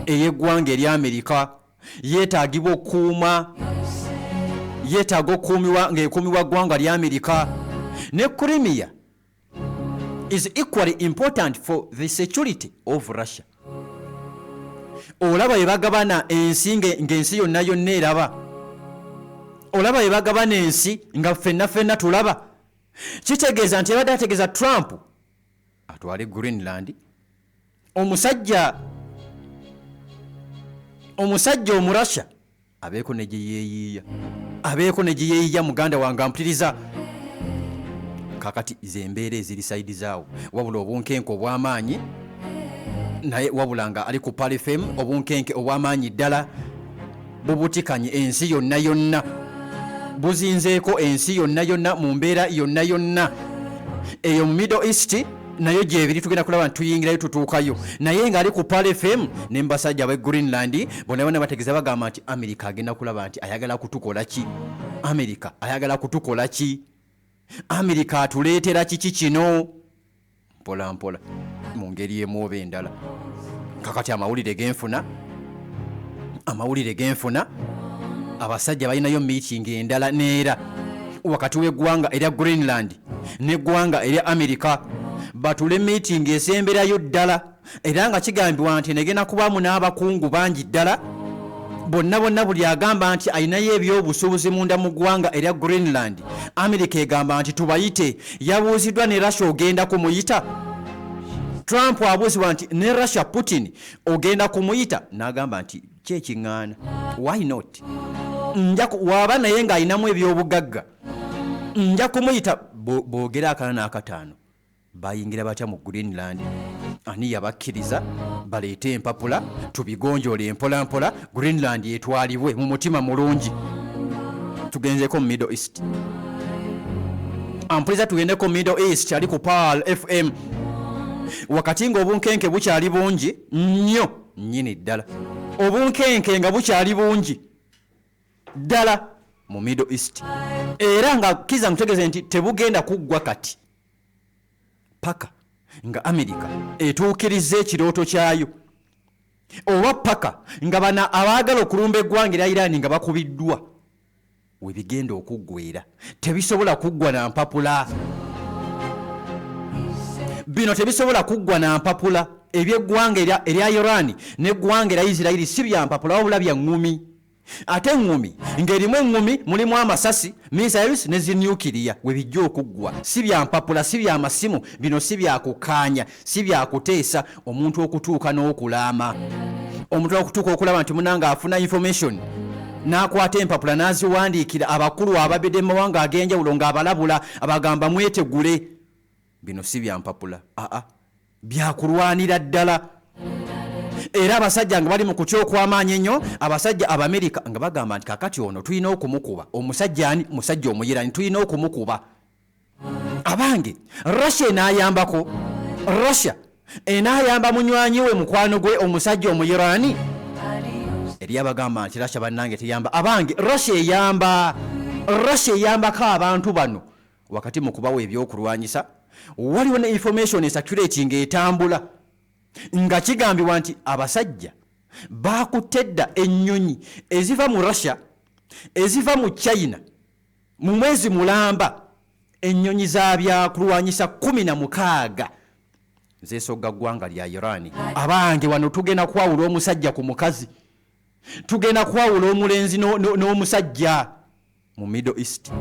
eyeggwanga eri Amerika yeetaagibwa okuuma yeetaaga okuumiwa ng'ekuumiwa ggwanga lya Amerika. Ne Crimea is equally important for the security of Russia. Olaba bwe bagabana ensi ng'ensi yonna yonna eraba. Olaba bwe bagabana ensi nga ffenna tulaba. Kitegeeza nti abadde ategeeza Trump atwale Greenland. Omusajja Omurussia abeeko ne gye yeeyiya muganda wange ampuliriza. Kakati zembeera eziri saidi zaawo wabula obunkenke obw'amaanyi naye wabula nga ali ku Pal FM obunkenke obw'amaanyi ddala bubutikanye ensi yonna buzinzeeko ensi yonna mu mbeera yonna eyo mu Middle East nayo gyebiri tugenda kulaba nti tuyingirayo tutuukayo naye ng'ali ku Pal FM ne mbasajja ab'e Greenland bonna bategeeza bagamba nti Amerika agenda kulaba nti ayagala kutukola ki. Amerika atuleetera kiki kino mpola mu ngeri emu oba endala. Kakati amawulire genfuna abasajja balinayo meeting endala neera wakati w'eggwanga erya Greenland n'eggwanga erya Amerika batule meeting esemberayo ddala era nga kigambibwa nti negenda kubaamu n'abakungu bangi ddala bonna buli agamba nti ayinayo ebyobusuubuzi munda mu ggwanga erya Greenland. Amerika egamba nti tubayite. Yabuuziddwa ne Russia ogenda kumuyita. Trump abuuzibwa nti ne Russia Putin ogenda kumuyita n'agamba nti kyekiŋŋaana why not waaba naye ng'ayinamu ebyobugagga nja kumuyita. Boogera akana n'akataano bayingira batya mu Greenland. Ani yabakkiriza baleete empapula tubigonjoole mpola Greenland etwalibwe mu mutima mulungi. Tugenzeko mu Middle East. Ampuliza tugendeko mu Middle East ali ku Pal FM wakati ng'obunkenke bukyali bungi nnyo nnyini ddala. Obunkenke nga bukyali bungi ddala mu Middle East era nga kiza mutegeeze nti tebugenda kuggwa kati paka nga Amerika etuukiriza ekirooto kyayo oba paka nga bana abaagala okulumba eggwanga erya Iran nga bakubiddwa we bigenda okuggwera. Tebisobola kuggwa na mpapula. Bino tebisobola kuggwa na mpapula. Eby'eggwanga erya Iran n'eggwanga erya Israel si bya mpapula wabula bya ŋŋumi. Ate eŋŋumi ng'erimu eŋŋumi mulimu amasasi missiles ne zinuclear we bijja okuggwa. Si bya mpapula, si bya masimu, bino si bya kukaanya, si bya kuteesa omuntu okutuuka n'okulaama. Omuntu okutuuka okulaba nti munanga afuna information n'akwata empapula n'aziwandiikira abakulu ababedde mu mawanga ag'enjawulo ng'abalabula abagamba mwetegule. Bino si bya mpapula, byakulwanira ddala. Era abasajja nga bali mu kuky'okwamaanyi ennyo, abasajja Abamerika nga bagamba nti kakati ono tulina okumukuba. Omusajja ani? Musajja omuyirani tulina okumukuba. Abange Russia enaayambako. Russia enaayamba munywanyi we mukwano gwe omusajja omuyirani. Eri abagamba nti Russia bannange teyamba. Abange Russia eyambako abantu bano wakati mu kubawa ebyokulwanyisa. Waliwo ne information esacurating etambula nga kigambibwa nti abasajja baakutedda ennyonyi eziva mu Russia eziva mu China mu mwezi mulamba. Ennyonyi za byakulwanyisa 16 zeesogga ggwanga lya Iran. Abange wano tugenda kwawula omusajja ku mukazi, tugenda kwawula omulenzi n'omusajja mu Middle East.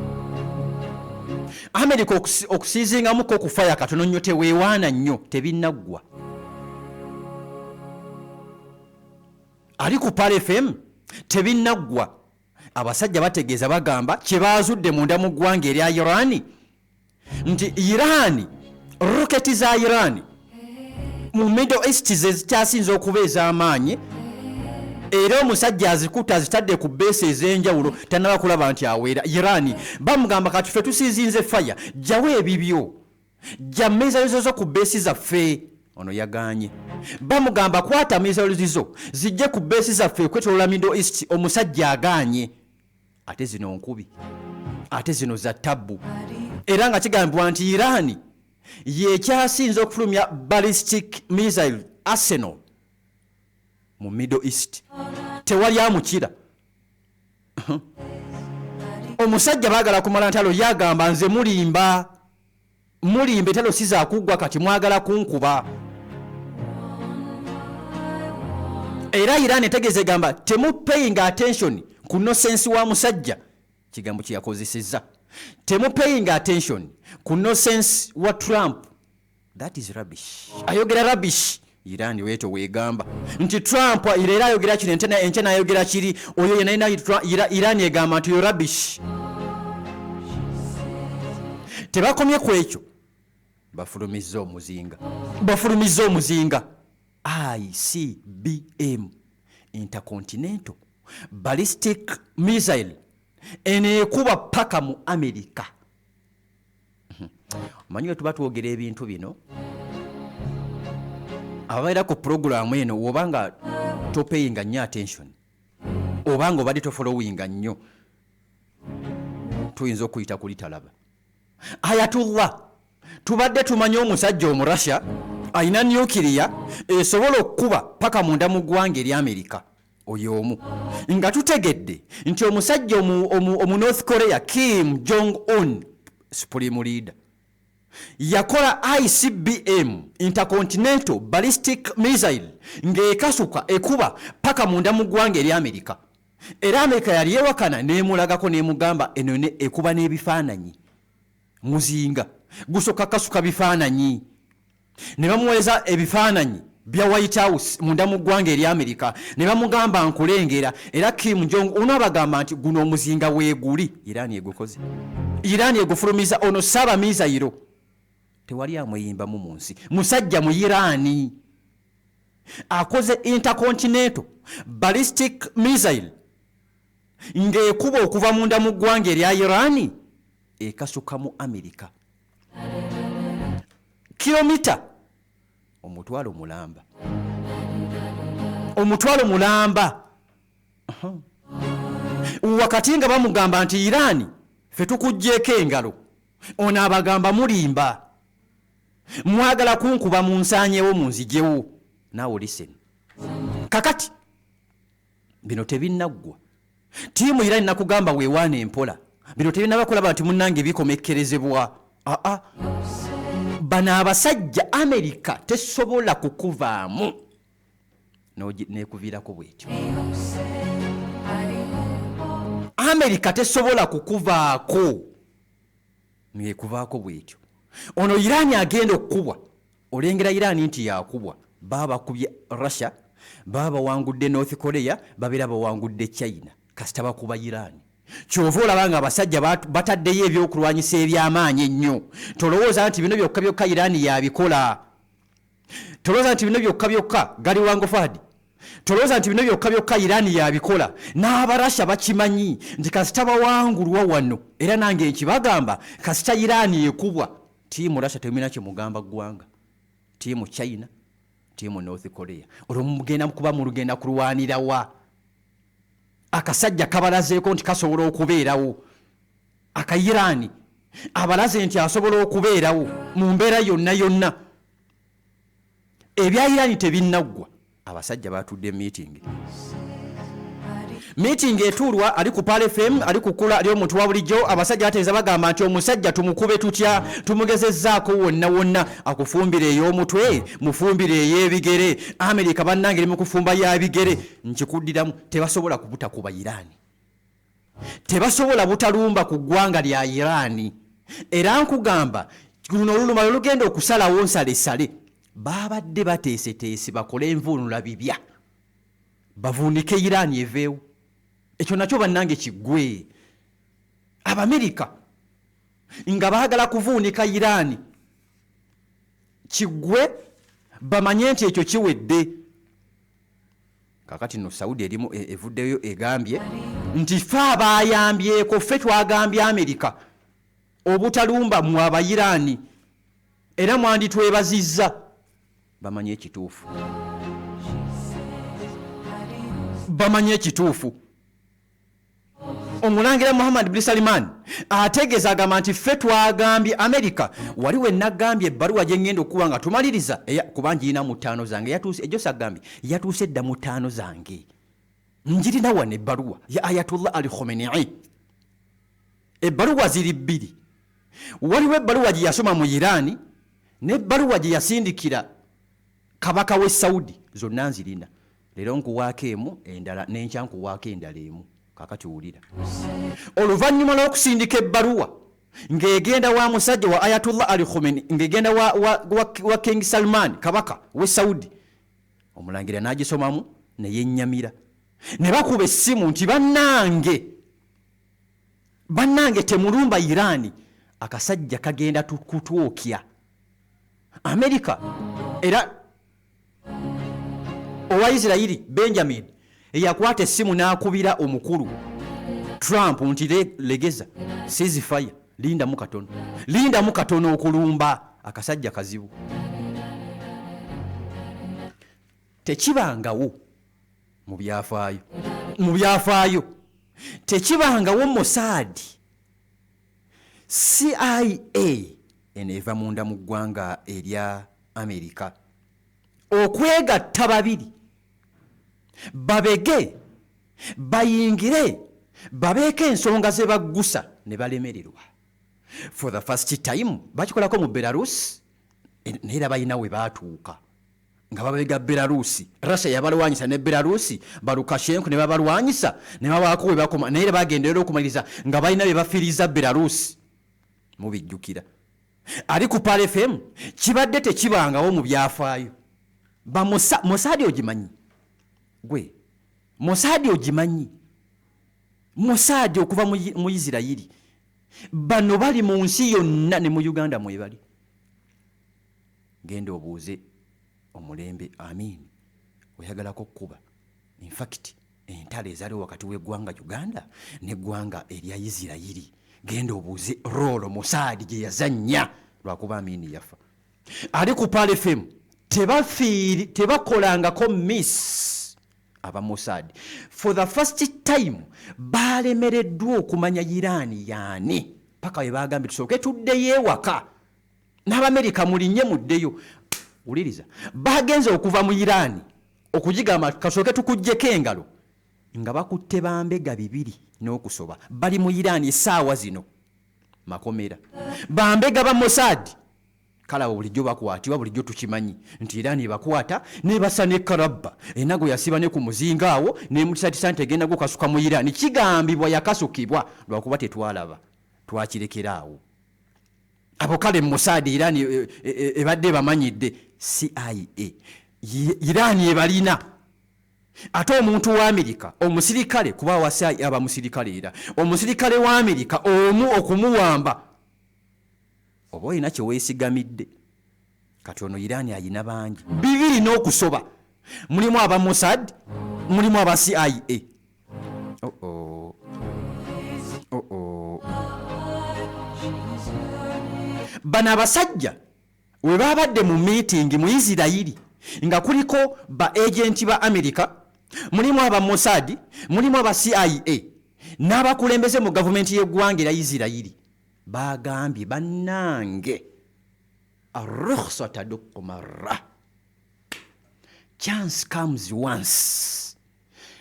Amerika okusiizingamuko okufaya katono nnyo teweewaana nnyo tebinnaggwa. Ali ku Pal FM tebinnaggwa. Abasajja bategeeza bagamba kye baazudde munda mu ggwanga erya Iran nti Iran roketi za Iran mu Middle East ze zikyasinza okuba ez'amaanyi era omusajja azikuta azitadde ku beesi ez'enjawulo tannaba kulaba nti aweera. Iran bamugamba kati ffe tusiizinze faya jjawo ebibyo jja missiles zo ku beesi zaffe. Ono yaganye. Bamugamba kwata missiles zo zijje ku beesi zaffe kwetolola Middle East. Omusajja aganye. Ate zino nkubi, ate zino za tabbu. Era nga kigambibwa nti Iran yekyasinza okufulumya ballistic missile arsenal mu Middle East tewali amukira. Omusajja baagala kumala ntalo yagamba nze mulimba entalo siza kuggwa kati mwagala kunkuba. Era Iran etegeeza egamba temu paying attention ku nonsense wa musajja, kigambo kye yakozesezza. Temu paying attention ku nonsense wa Trump. That is rubbish. Ayogera rubbish. Iran weto wegamba nti Trump era ayogera kino ente n'ayogera kiri, oyo yenna Iran egamba nti yo rubbish. Tebakomye ku ekyo, bafulumizza omuzinga. ICBM, Intercontinental Ballistic Missile, eneekuba paka mu America. Manyi tuba twogera ebintu bino abaira ku programu eno, obanga topayinga nnyo attention, obanga obadde tofollowinga nnyo, tuyinza okuyita kulitalaba. Ayatullah tubadde tumanye omusajja Omurussia ayina nuclear esobola okukuba paka munda mu ggwanga eri America. Oyo omu nga tutegedde nti omusajja omu North Korea Kim Jong-un, supreme leader, yakola ICBM, Intercontinental Ballistic Missile, ng'ekasuka ekuba paka munda mu ggwanga eri America. Era America yali yewakana n'emulagako n'emugamba eno ekuba n'ebifaananyi. Muzinga gusoka kasuka bifaananyi, ne bamuweza ebifaananyi bya White House munda mu ggwanga eri America, ne bamugamba nkulengera. Era Kim Jong unabagamba nti guno omuzinga weeguli, Iran egukoze, Iran egufulumiza ono saba mizayiro. Tewali amuyimbamu mu nsi. Musajja mu Iran akoze Intercontinental Ballistic Missile ng'ekuba okuva munda mu ggwanga erya Iran ekasuka mu America kilomita omutwalo mulamba. Wakati nga bamugamba nti Iran fe tukugjeeko engalo, ono abagamba mulimba, mwagala kunkuba mu nsanyewo munzijewo. Naawe listen, kakati bino tebinnaggwa. Tiimu Iran nakugamba weewaana empola, bino tebinnabakolaba nti munnange bikomekkerezebwa. Bano abasajja America tesobola kukuvaamu nekuviirako bwetyo. America tesobola kukuvaako nekuvaako bwetyo. Ono Iran agenda okukubwa, olengera Iran nti yakubwa. Baba bakubye Russia, baba bawangudde North Korea, babeera bawangudde China, kasita bakuba Iran. Kyova olabanga abasajja bataddeyo ebyokulwanyisa eby'amaanyi ennyo. Tolowooza nti bino byokka byokka Iran yabikola. Tolowooza nti bino byokka byokka gali wango Fahdi. Tolowooza nti bino byokka byokka Iran yabikola. N'Abarasha bakimanyi nti kasita bawangulwa wano, era nange nkibagamba, kasita Iran ekubwa, tiimu Russia temina kimugamba ggwanga. Tiimu China, tiimu North Korea. Olwo mugenda kuba mulugenda kulwanira wa? Akasajja kabalazeeko nti kasobola okubeerawo. Akayirani abalaze nti asobola okubeerawo mu mbeera yonna. Ebya Iran tebinnaggwa. Abasajja batudde meeting etuulwa, ali ku Pale FM, ali kukula, ali omuntu wa bulijjo. Abasajja bateeza bagamba nti omusajja tumukube tutya, tumugezezzaako wonna, akufumbire ey'omutwe, mufumbire ey'ebigere. America bannange eri mu kufumba y'abigere. Nkikuddiramu, tebasobola kubutakuba Iran, tebasobola butalumba ku ggwanga lya Iran. Era nkugamba luno oluluma lugenda okusalawo nsalesale. Babadde bateeseteese bakole envuunula bibya, bavuunike Iran eveewo. Ekyo nakyo bannange kiggwe. Abamerika nga baagala kuvuunika Iran kiggwe, bamanye nti ekyo kiwedde. Kakati no Saudi erimu evuddeyo egambye nti ffe abayambyeko, ffe twagambye Amerika obutalumba mu Abayirani, era mwanditwebazizza. Bamanye ekituufu, omulangira Muhammad bin Salman ategeeza agamba nti ffe twagambye America waliwo enagambye ebbaluwa gye ngenda okuba nga tumaliriza kubanga irina mu 5 zange yatuuse ejjo sagambye yatuuse dda mu 5 zange njirina wano ebbaluwa ya Ayatollah Ali Khamenei ebbaluwa ziri 2 waliwo ebbaluwa gye yasoma mu Irani n'ebbaluwa gye yasindikira kabaka w'e Saudi zonna nzirina leero nkuwaako emu endala n'enkya nkuwaako endala emu kakati wulira oluvannyuma lw'okusindika ebbaluwa ng'egenda wa musajja wa Ayatollah Ali Khamenei ng'egenda wa King Salman kabaka w'e Saudi omulangira n'agisomamu ne yennyamira ne bakuba essimu nti bannange temulumba Irani akasajja kagenda kutwokya America era owa Isirairi Benjamin eyakwata essimu n'akubira omukulu Trump nti legeza ceasefire lindamu katono okulumba akasajja kazibu tekibangawo mu byafaayo tekibangawo Mossad CIA eneeva munda mu ggwanga erya America okwegatta babiri babege bayingire babeeko ensonga ze baggusa ne balemererwa for the first time bakikolako mu Belarus neera balina we baatuuka nga babega Belarusi Russia yabalwanyisa ne Belarusi Lukashenko ne babalwanyisa ne babaako we bakoma neera bagenderera okumaliriza nga balina be bafiriza Belarusi mubijjukira ali ku Pal FM kibadde tekibangawo mu byafaayo Mossad ogimanyi gwe Mossad ogimanyi Mossad okuva mu Isirairi bano bali mu nsi yonna ne mu Uganda mwebali genda obuuze omulembe Amin oyagalako kuba in fact entale ezaliwo wakati w'eggwanga Uganda n'eggwanga erya Isirairi genda obuuze rolo Mossad gye yazannya lwakuba Amin yafa ali ku Pal FM tebakolangako miss aba Mossad for the first time balemereddwa okumanya Irani yaani paka we bagambye tusooke tuddeyo ewaka n'Abamerika mulinye muddeyo uliriza bagenze okuva mu Irani okugigamba kasooke tukujjeko engalo nga bakutte bambega 2 n'okusoba bali mu Irani essaawa zino makomera bambega ba Mossad kala bulijjo bakwatibwa bulijjo tukimanyi nti Irani bakwata ne basane karabba enago yasiba ne ku muzinga awo ne mutisati egenda gukasuka mu Irani kigambibwa yakasukibwa lwakuba tetwalaba twakirekeraawo abo kale Mossad Irani ebadde bamanyidde CIA Irani ebalina ate omuntu wa Amerika omusirikale kuba wasai aba musirikale era omusirikale wa Amerika omu okumuwamba oba olina kye weesigamidde kati ono Irani ayina bangi 2 n'okusoba mulimu aba Mossad mulimu aba CIA bano abasajja we babadde mu meeting mu Isirairi nga kuliko ba agenti ba America mulimu aba Mossad mulimu aba CIA n'abakulembeze mu gavumenti y'eggwanga erya Isirairi bagambye bannange arrukhsa tadukku marra chance comes once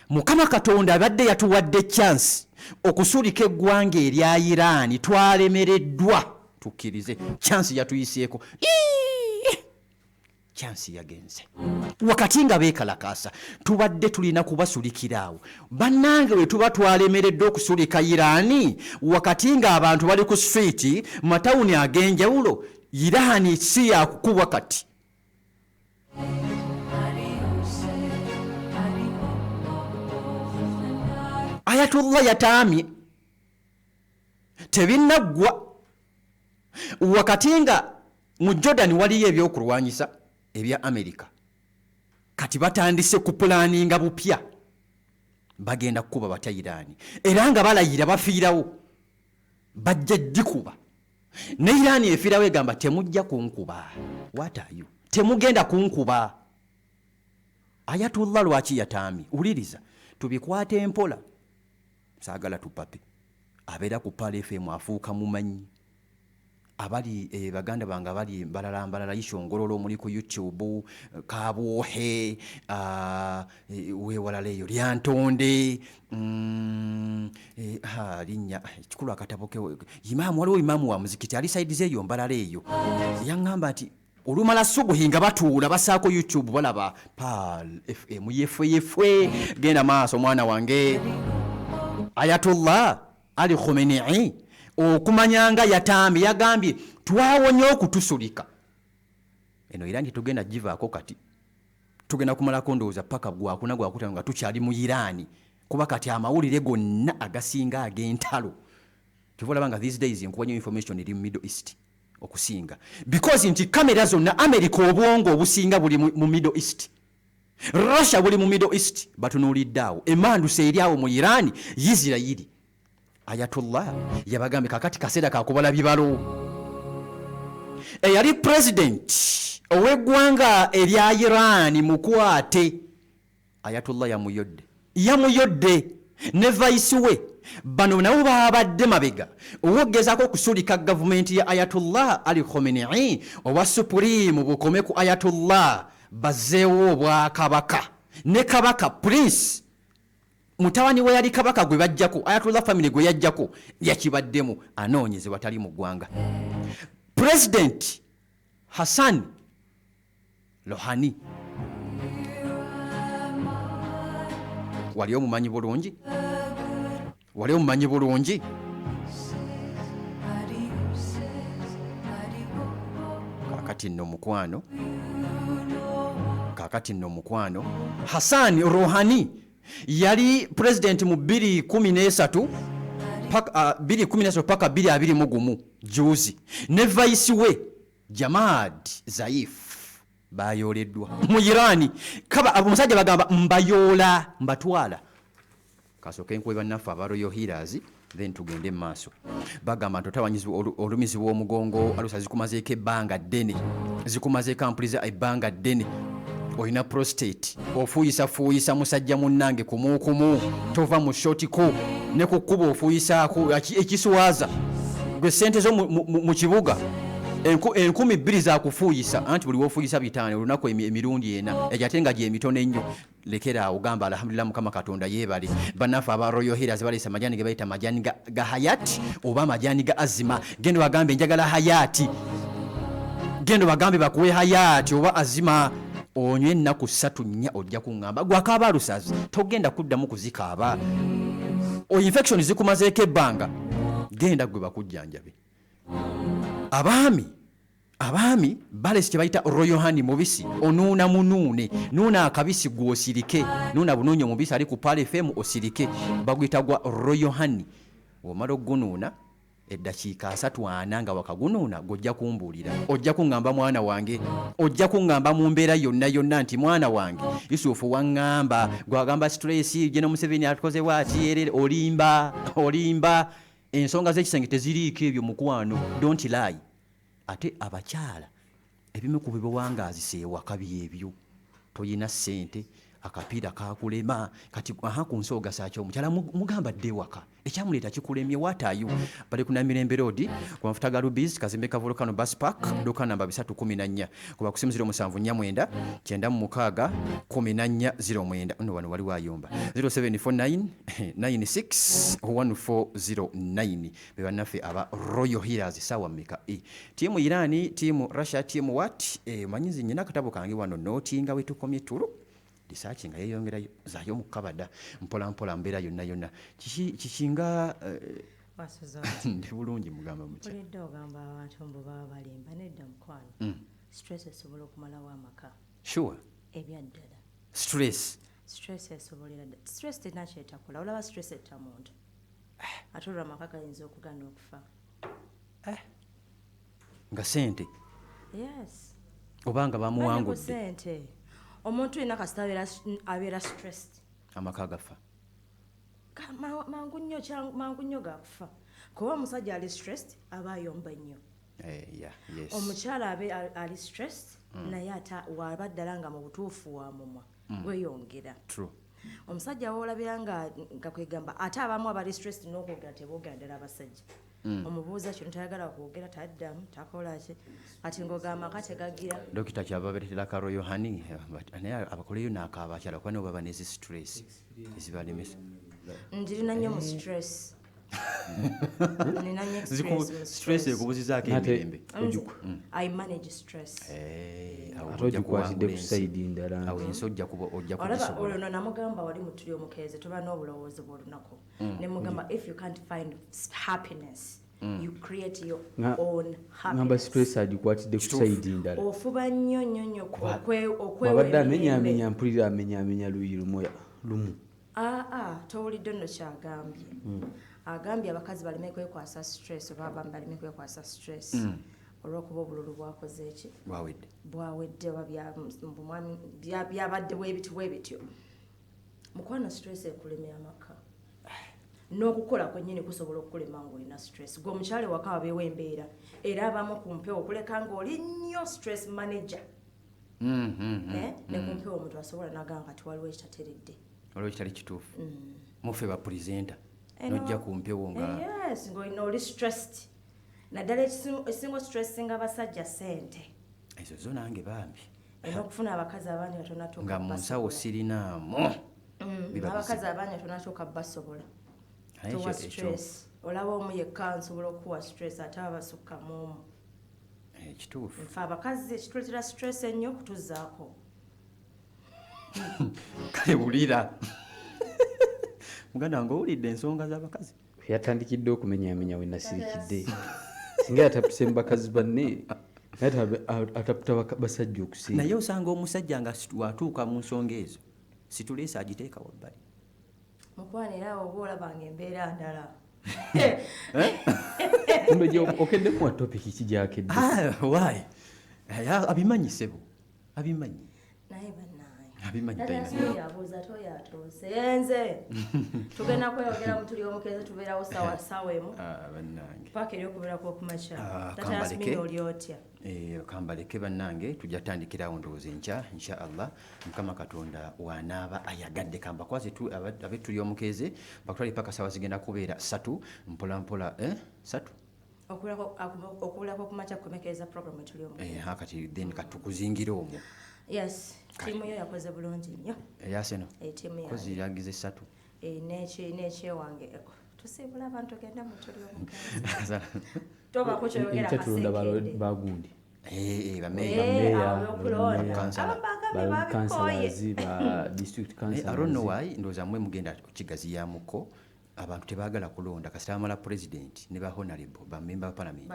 Mukama Katonda abadde yatuwadde chance okusulika eggwanga erya Irani twalemereddwa tukkirize chance yatuyiseeko chance yagenze wakati nga beekalakaasa tubadde tulina kubasulikiraawo bannange we tuba twalemeredde okusulika Irani wakati nga abantu bali ku street matawuni ag'enjawulo Irani si yakukubwa kati Ayatollah yataamye tebinnaggwa wakati nga mu Jordan waliyo ebyokulwanyisa ebya America kati batandise kupulaninga bupya bagenda kukuba batya Irani era nga balayira bafiirawo bajja gikuba ne Irani efiirawo egamba temujja kunkuba what are you temugenda kunkuba Ayatollah lwaki yataamye uliriza tubikwate empola saagala tupape abeera ku Pal FM afuuka mumanyi abali baganda bange abali mbalala Ishongololo muri ku YouTube Kabwohe wewalala eyo Lyantonde linnya kikulu akataboke imamu waliwo imamu wa muzikiti ali side zeyo mbalala eyo yaŋŋamba nti olumala subuhi nga batuula basaako YouTube balaba Pal FM yefwe genda maaso mwana wange Ayatollah Ali Khamenei okumanyanga yatambi yagambye twawonye okutusulika eno Iran tugenda jivaako kati tugenda kumalako ndowooza paka gwakuna nga tukyali mu Iran kuba kati amawulire gonna agasinga ag'entalo kivolaba nga these days nkuwanyo information eri mu Middle East okusinga because nti kamera zonna America obwongo obusinga buli mu Middle East Russia buli mu Middle East batunuuliddeawo emanduse eri awo mu Iran Israeli Ayatollah yabagambe kakati kaseera kakubala bibalo eyali president ow'eggwanga erya Iran mukwate Ayatollah yamuyodde ne vice we bano nabo babadde mabega owogezaako okusulika gavumenti ya Ayatollah Ali Khamenei owa supreme bukome ku Ayatollah bazeewo obwakabaka ne kabaka prince mutawani we yali kabaka gwe bajjako Ayatollah family gwe yajjako yakibaddemu anoonyezebwa tali mu ggwanga President Hassan Rouhani wali omumanyi bulungi kakati nno mukwano Hassan Rouhani yali president mu 2013 paka 2021 juzi ne vice we Jamad Zaif bayoleddwa mu Iran kaba omusajja bagamba mbayola mbatwala kasoke nkwe bannaffe aba Royal Healers then tugende maaso bagamba ntotawanyizi olumizi w'omugongo alusa zikumazeeko ebbanga ddene zikumazeeko ampuliza ebbanga ddene oyina prostate ofuuyisa musajja munnange kumukumu tova mu shotiko ne ku kkuba ofuuyisaako ekiswaza gwe ssente zo mu kibuga 2,000 za kufuuyisa anti buli wofuuyisa 5 olunaku emirundi ena ejate nga gyemitono ennyo lekera ogamba alhamdulillah mukama katonda yeebale bannaffe aba Royal Healers baleesa majani ge bayita majani ga Hayati oba majani ga Azima gendo bagambe njagala Hayati gendo bagambe bakuwe Hayati oba Azima onywe ennaku 3-4 ojja kuŋŋamba gwakaaba alusazi togenda kuddamu kuzikaaba infection zikumazeeko ebbanga genda gwe bakujjanjabe abaami balesi kyebayita Rouhani mubisi onuuna munuune nuuna akabisi gw'osirike nuuna bunuunyi omubisi ali ku Pal FM osirike baguyita gwa Rouhani omala ogunuuna eddakiika 3-4 nga wakagunuuna gojja kumbuulira ojja kuŋŋamba mwana wange ojja kuŋŋamba mu mbeera yonna nti mwana wange Yusufu waŋŋamba gwagamba stress General Museveni atukoze bw'ati erere olimba ensonga z'ekisenge teziriiko ebyo mukwano don't lie ate abakyala ebimu ku biwangazisa ewaka byebyo toyina ssente akapiira kakulema kati ku nsooga saakyo omukyala mugamba dde ewaka ekyamuleeta kikulemye watayo bali ku Namirembe Road ku mafuta ga Rubis Kazimbe Volcano Bus Park duka namba 314 kuba kusimu 0749 9 1409 nno wano wali wayomba 0749 96 1409 bebannaffe aba Royal Healers sawa mmeka tiimu Irani tiimu Russia tiimu what manyizi nyina akatabo kange wano notinga wetukomye tulo research nga yeyongerayo zayo mukabada mpola mbeera yonna kikinga ndi bulungi mugamba muki olidde ogamba abantu mbu baba balimba nedda mukwano stress esobola okumalawo amaka sure ebyaddala stress esobolera stress tenakyetakola olaba stress etta muntu ate olwo amaka gayinza okugana okufa nga sente yes obanga bamuwangudde sente omuntu ina kasita abeera stressed amaka gafa mangu nnyo gakufa kuba omusajja ali stressed aba ayomba nnyo omukyala ali stressed naye ate waba ddala nga mu butuufu wa mumwa weyongera omusajja woolabira nga kwegamba ate abamu abali stress n'okwogera teboogera ddala abasajja omubuuza kino tayagala kwogera taddamu takolaki kati ng'ogamba amaka tegagira dokita kyava beretera karo yohani naye abakoleyo n'akaaba akyala kuba nibo baba nezi stress ezibalemesa njirina nnyo mu stress nina nnyo stress ekubuzizaako emirembe I manage stress atogikwatidde ku sayidi ndala awo ensi ojja olaba olwo namugamba wali mutuli omukeeze tuba n'obulowoozi bw'olunaku ne mugamba if you can't find happiness you create your own ngamba stress agikwatidde ku sayidi ndala ofuba nnyo nnyo nnyo abadde amenyaamenya mpulira amenyaamenya luyi lumu towulidde nno kyagambye agambye abakazi baleme kwekwasa stress oba abamu baleme kwekwasa stress olw'okuba obululu bwakoze eki bwawedde oba byabadde bwe bityo mukwano stress ekulemya amaka n'okukola kwennyini kusobola okukulema ng'olina stress gwe omukyale waka wabeewo embeera era abamu ku mpewo okuleka ng'oli nnyo stress manager ne ku mpewo omuntu asobola nagamba kati waliwo ekitateredde waliwo kitali kituufu mufe bapurezenta nojja ku mpewo nga yes ng'olina oli stressed naddala ekisinga stressinga abasajja ssente ezo zo nange bambi era okufuna abakazi abangi batonatuuka nga mu nsawo sirinaamu abakazi abangi batonatuuka basobola tuwa stress olaba omu yekka nsobola okuwa stress ate abasukka mumu kituufu nfe abakazi ekituletera stress ennyo kutuzaako kale wulira muganda wange owulidde ensonga z'abakazi yatandikidde okumenyaamenya we nasirikidde singa yatapuse mu bakazi banne ataputa basajja okusinga naye osanga omusajja nga watuuka mu nsonga ezo situleesa agiteeka wabbali mukwanira awo oba olabanga embeera ndala okeddemu wa topiki kijakedde wayi abimanyi sebo abimanyi naye yabuuza toyatuuse yenze tugenda kweyogera mu tuli omukeze tubeerawo sawa emu paaka eryokubeerako okumakya tatasmini oli otya kambaleke bannange tujja tandikirawo ndowooza enkya insha allah mukama katonda wanaaba ayagadde kambakwaze abe tuli omukeze bakutwale paka sawa zigenda kubeera 3 mpolampola 3 okubeerako okumakya kumekereza program etuli omukeze kati then katukuzingire omwo yes tiimu yo yakoze bulungi nnyo eyaseno kozi yagize 3 nekyewange tusiibula abantu genda mutuli omukeze tobako kyoyogera kasengedde bagundi I don't know why ndowooza mmwe mugenda kigaziyamuko abantu tebaagala kulonda kasita amala president ne ba honorable bamemba ba parliament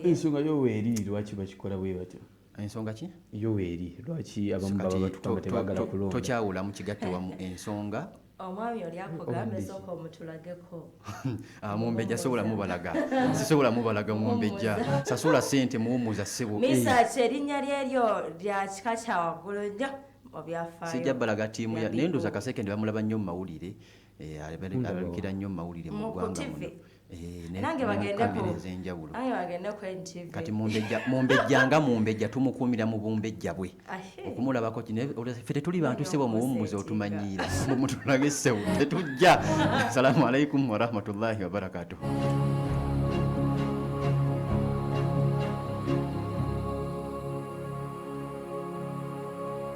ensonga yoweeri lwaki bakikola bwe batyo ensonga ki yoweeri lwaki abamu baba batukanga tebaagala kulonda tokyawula mu kigatte wamu ensonga omwami oli akugamba esooka omutulageko mumbejja sobola mubalaga sisobola mubalaga mumbejja sasula ssente muwumuza ssebo misaaki erinnya lyeryo lya kika kya waggulu nnyo obyafaayo sijja balaga tiimu naye ndooza kasekende bamulaba nnyo mu mawulire abalukira nnyo mu mawulire mu ggwanga muno nange bagendeko ez'enjawulo NTV kati mumbejja mumbejja tumukuumira mu bumbejja bwe okumulabako ffe tetuli bantu ssebo muwummuza otumanyiira mutulage ssebo tetujja assalamu alaikum warahmatullahi wabarakatuhu